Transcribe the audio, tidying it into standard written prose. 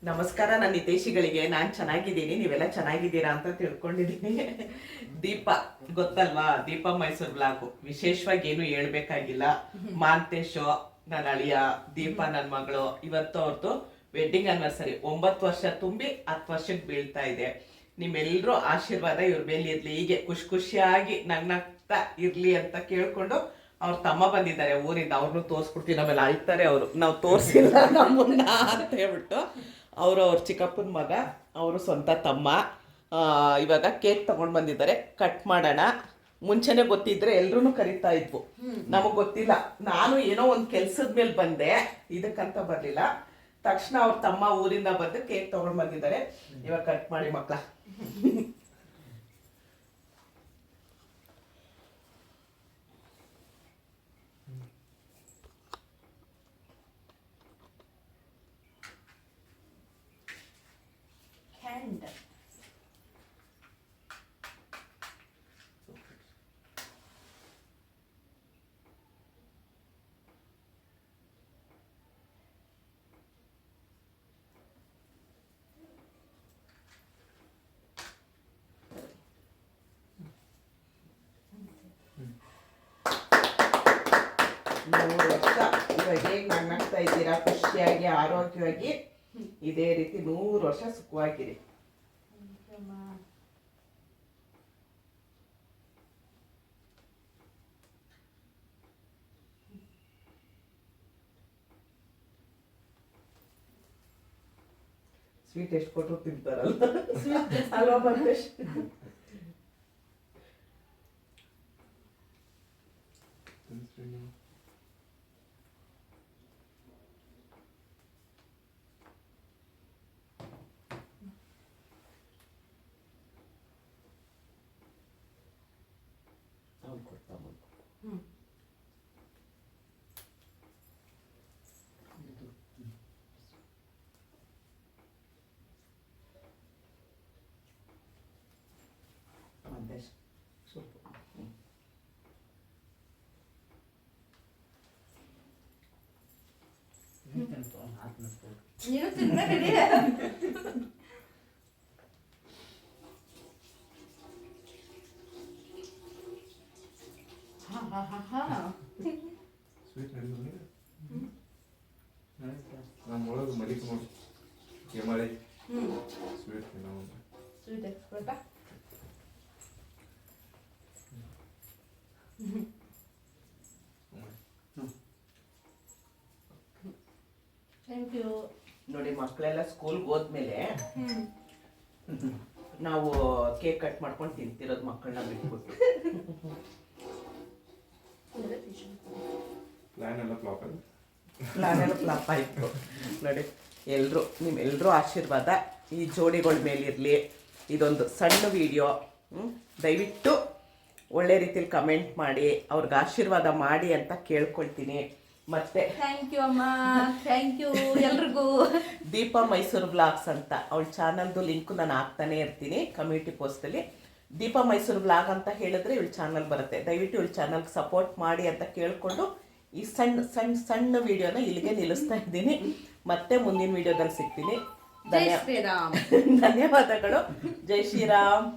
ನಮಸ್ಕಾರ ನನ್ನ ಹಿತೈಷಿಗಳಿಗೆ. ನಾನು ಚೆನ್ನಾಗಿದ್ದೀನಿ, ನೀವೆಲ್ಲ ಚೆನ್ನಾಗಿದ್ದೀರಾ ಅಂತ ತಿಳ್ಕೊಂಡಿದ್ದೀನಿ. ದೀಪ ಗೊತ್ತಲ್ವಾ, ದೀಪ ಮೈಸೂರು ಬ್ಲಾಗು. ವಿಶೇಷವಾಗಿ ಏನು ಹೇಳ್ಬೇಕಾಗಿಲ್ಲ. ಮಾಂತೇಶು ನನ್ನ ಅಳಿಯ, ದೀಪ ನನ್ನ ಮಗಳು. ಇವತ್ತು ಅವ್ರದ್ದು ವೆಡ್ಡಿಂಗ್ ಆನಿವರ್ಸರಿ. 9 ವರ್ಷ ತುಂಬಿ 10 ವರ್ಷಕ್ಕೆ ಬೀಳ್ತಾ ಇದೆ. ನಿಮ್ಮೆಲ್ಲರೂ ಆಶೀರ್ವಾದ ಇವ್ರ ಮೇಲೆ ಇರ್ಲಿ, ಹೀಗೆ ಖುಷಿಯಾಗಿ ನಗ್ನಗ್ತಾ ಇರ್ಲಿ ಅಂತ ಕೇಳ್ಕೊಂಡು ಅವ್ರ ತಮ್ಮ ಬಂದಿದ್ದಾರೆ ಊರಿಂದ. ಅವ್ರನ್ನೂ ತೋರಿಸ್ಬಿಡ್ತೀನಿ, ಆಮೇಲೆ ಅಳ್ತಾರೆ ಅವರು, ನಾವು ತೋರಿಸಿಲ್ಲ ನಮ್ಮನ್ನ ಅಂತ ಹೇಳ್ಬಿಟ್ಟು. ಅವರು ಅವ್ರ ಚಿಕ್ಕಪ್ಪನ ಮಗ, ಅವರು ಸ್ವಂತ ತಮ್ಮ. ಇವಾಗ ಕೇಕ್ ತಗೊಂಡು ಬಂದಿದ್ದಾರೆ, ಕಟ್ ಮಾಡೋಣ. ಮುಂಚೆನೆ ಗೊತ್ತಿದ್ರೆ ಎಲ್ರೂ ಕರಿತಾ ಇದ್ವು, ನಮಗೆ ಗೊತ್ತಿಲ್ಲ. ನಾನು ಏನೋ ಒಂದು ಕೆಲ್ಸದ ಮೇಲೆ ಬಂದೆ, ಇದಕ್ಕಂತ ಬರಲಿಲ್ಲ. ತಕ್ಷಣ ಅವ್ರ ತಮ್ಮ ಊರಿಂದ ಬಂದು ಕೇಕ್ ತಗೊಂಡು ಬಂದಿದ್ದಾರೆ. ಇವಾಗ ಕಟ್ ಮಾಡಿ ಮಕ್ಕಳ. ಮೂರು ವರ್ಷ ಇವಾಗ ಹೇಗೆ ನಗ್ನಾಗ್ತಾ ಇದ್ದೀರಾ, ಖುಷಿಯಾಗಿ ಆರೋಗ್ಯವಾಗಿ ಇದೇ ರೀತಿ 100 ವರ್ಷ ಸುಖವಾಗಿರಿ. ಸ್ವೀಟ್ ಎಷ್ಟು ಕೊಟ್ಟರು ತಿಂತಾರಲ್ಲ ಅಲ್ವಾ ಬಂದೇಶ್? ನೀನು ತಿನ್ನಬೇಡಿ. ಸ್ವೀಟ್ ನಡೆಯುತ್ತೆ ನಮ್ಮ ಒಳಗೆ ಮಲಿಕ ನೋಡಿ ಕೆಮಳೆ ಸ್ವೀಟ್ ತಿನ್ನೋ ಸ್ವೀಟ್ ಎಕ್ಸ್ಪರ್ಟ್. Thank you. ನೋಡಿ, ಮಕ್ಕಳೆಲ್ಲ ಸ್ಕೂಲ್ಗೆ ಹೋದ್ಮೇಲೆ ನಾವು ಕೇಕ್ ಕಟ್ ಮಾಡ್ಕೊಂಡು ತಿಂತಿರೋದು, ಮಕ್ಕಳನ್ನ ಬಿಟ್ಬಿಟ್ಟು. ಪ್ಲಾನ್ ಎಲ್ಲ ಫ್ಲಾಪ್ ಆಯಿತು. ನೋಡಿ, ನಿಮ್ಮೆಲ್ಲರೂ ಆಶೀರ್ವಾದ ಈ ಜೋಡಿಗಳ ಮೇಲಿರಲಿ. ಇದೊಂದು ಸಣ್ಣ ವಿಡಿಯೋ. ದಯವಿಟ್ಟು ಒಳ್ಳೆ ರೀತಿಲಿ ಕಮೆಂಟ್ ಮಾಡಿ, ಅವ್ರಿಗೆ ಆಶೀರ್ವಾದ ಮಾಡಿ ಅಂತ ಕೇಳ್ಕೊಳ್ತೀನಿ. ಮತ್ತೆ ಥ್ಯಾಂಕ್ ಯು ಅಮ್ಮ, ಥ್ಯಾಂಕ್ ಯು ಎಲ್ರಿಗೂ. ದೀಪ ಮೈಸೂರು ಬ್ಲಾಗ್ಸ್ ಅಂತ ಅವಳ ಚಾನಲ್ದು ಲಿಂಕ್ ನಾನು ಹಾಕ್ತಾನೆ ಇರ್ತೀನಿ ಕಮ್ಯುನಿಟಿ ಪೋಸ್ಟಲ್ಲಿ. ದೀಪ ಮೈಸೂರು ಬ್ಲಾಗ್ ಅಂತ ಹೇಳಿದ್ರೆ ಇವಳ ಚಾನಲ್ ಬರುತ್ತೆ. ದಯವಿಟ್ಟು ಇವಳ ಚಾನಲ್ಗೆ ಸಪೋರ್ಟ್ ಮಾಡಿ ಅಂತ ಕೇಳಿಕೊಂಡು ಈ ಸಣ್ಣ ಸಣ್ಣ ಸಣ್ಣ ವಿಡಿಯೋನ ಇಲ್ಲಿಗೆ ನಿಲ್ಲಿಸ್ತಾ ಇದ್ದೀನಿ. ಮತ್ತೆ ಮುಂದಿನ ವಿಡಿಯೋದಲ್ಲಿ ಸಿಗ್ತೀನಿ. ಜೈ ಶ್ರೀರಾಮ್. ಧನ್ಯವಾದಗಳು. ಜೈ ಶ್ರೀರಾಮ್.